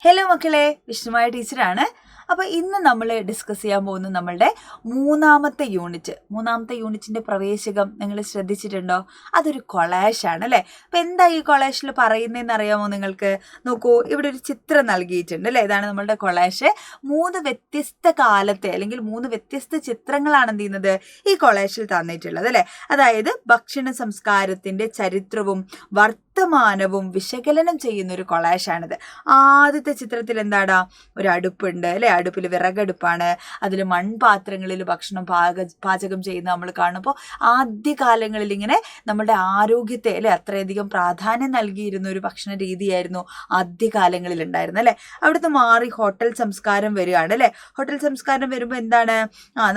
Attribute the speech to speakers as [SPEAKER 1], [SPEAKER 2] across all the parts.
[SPEAKER 1] Hello മക്കളെ, വിഷ്ണുമായ ടീച്ചറാണ്. അപ്പോൾ ഇന്ന് നമ്മൾ ഡിസ്കസ് ചെയ്യാൻ പോകുന്നത് നമ്മളുടെ മൂന്നാമത്തെ യൂണിറ്റിൻ്റെ പ്രവേശകം നിങ്ങൾ ശ്രദ്ധിച്ചിട്ടുണ്ടോ? അതൊരു കൊളാഷാണ് അല്ലേ. അപ്പോൾ എന്താ ഈ കൊളാഷിൽ പറയുന്നതെന്ന് അറിയാമോ നിങ്ങൾക്ക്? നോക്കൂ, ഇവിടെ ഒരു ചിത്രം നൽകിയിട്ടുണ്ട് അല്ലേ. ഇതാണ് നമ്മളുടെ കൊളാഷ്. 3 വ്യത്യസ്ത കാലത്തെ അല്ലെങ്കിൽ 3 വ്യത്യസ്ത ചിത്രങ്ങളാണ് എന്ത് ചെയ്യുന്നത് ഈ കൊളാഷിൽ തന്നിട്ടുള്ളത് അല്ലേ. അതായത് ഭക്ഷണ സംസ്കാരത്തിൻ്റെ ചരിത്രവും വർത്തമാനവും വിശകലനം ചെയ്യുന്ന ഒരു കൊളാഷാണിത്. ആദ്യത്തെ ചിത്രത്തിൽ എന്താടാ, ഒരു അടുപ്പുണ്ട് അല്ലേ. അടുപ്പിൽ വിറകടുപ്പാണ്. അതിൽ മൺപാത്രങ്ങളിൽ ഭക്ഷണം പാചകം ചെയ്യുന്ന നമ്മൾ കാണുമ്പോൾ ആദ്യകാലങ്ങളിൽ ഇങ്ങനെ നമ്മുടെ ആരോഗ്യത്തെ അല്ലെ അത്രയധികം പ്രാധാന്യം നൽകിയിരുന്ന ഒരു ഭക്ഷണ രീതിയായിരുന്നു ആദ്യകാലങ്ങളിൽ ഉണ്ടായിരുന്നത് അല്ലേ. അവിടുത്തെ മാറി ഹോട്ടൽ സംസ്കാരം വരികയാണ് അല്ലേ. ഹോട്ടൽ സംസ്കാരം വരുമ്പോൾ എന്താണ്,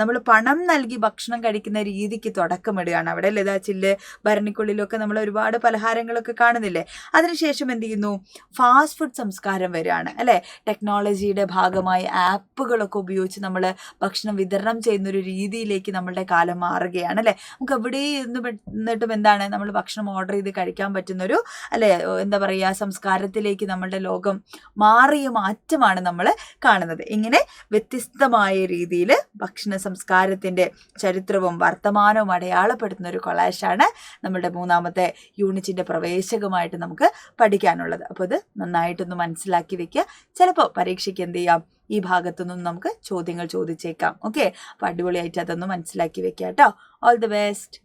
[SPEAKER 1] നമ്മൾ പണം നൽകി ഭക്ഷണം കഴിക്കുന്ന രീതിക്ക് തുടക്കമിടുകയാണ് അവിടെ അല്ലേ. ഇതാ ചില്ല് ഭരണിക്കുള്ളിലൊക്കെ നമ്മൾ ഒരുപാട് പലഹാരങ്ങളൊക്കെ കാണുന്നില്ലേ. അതിനുശേഷം എന്ത് ചെയ്യുന്നു, ഫാസ്റ്റ് ഫുഡ് സംസ്കാരം വരികയാണ് അല്ലേ. ടെക്നോളജിയുടെ ഭാഗമായി ആപ്പുകളൊക്കെ ഉപയോഗിച്ച് നമ്മൾ ഭക്ഷണം വിതരണം ചെയ്യുന്ന ഒരു രീതിയിലേക്ക് നമ്മളുടെ കാലം മാറുകയാണ് അല്ലേ. നമുക്ക് എവിടെ ഇരുന്നിട്ടും എന്താണ്, നമ്മൾ ഭക്ഷണം ഓർഡർ ചെയ്ത് കഴിക്കാൻ പറ്റുന്നൊരു അല്ലേ എന്താ പറയുക സംസ്കാരത്തിലേക്ക് നമ്മളുടെ ലോകം മാറിയ മാറ്റമാണ് നമ്മൾ കാണുന്നത്. ഇങ്ങനെ വ്യത്യസ്തമായ രീതിയിൽ ഭക്ഷണ സംസ്കാരത്തിൻ്റെ ചരിത്രവും വർത്തമാനവും അടയാളപ്പെടുത്തുന്ന ഒരു കൊളാഷാണ് നമ്മുടെ മൂന്നാമത്തെ യൂണിറ്റിൻ്റെ പ്രവേശകമായിട്ട് നമുക്ക് പഠിക്കാനുള്ളത്. അപ്പോൾ ഇത് നന്നായിട്ടൊന്ന് മനസ്സിലാക്കി വെക്കുക. ചിലപ്പോൾ പരീക്ഷയ്ക്ക് എന്ത് ചെയ്യാം, ഈ ഭാഗത്തുനിന്നും നമുക്ക് ചോദ്യങ്ങൾ ചോദിച്ചേക്കാം. ഓക്കെ, അപ്പോൾ അടിപൊളിയായിട്ട് അതൊന്ന് മനസ്സിലാക്കി വെക്കാം കേട്ടോ. All the best.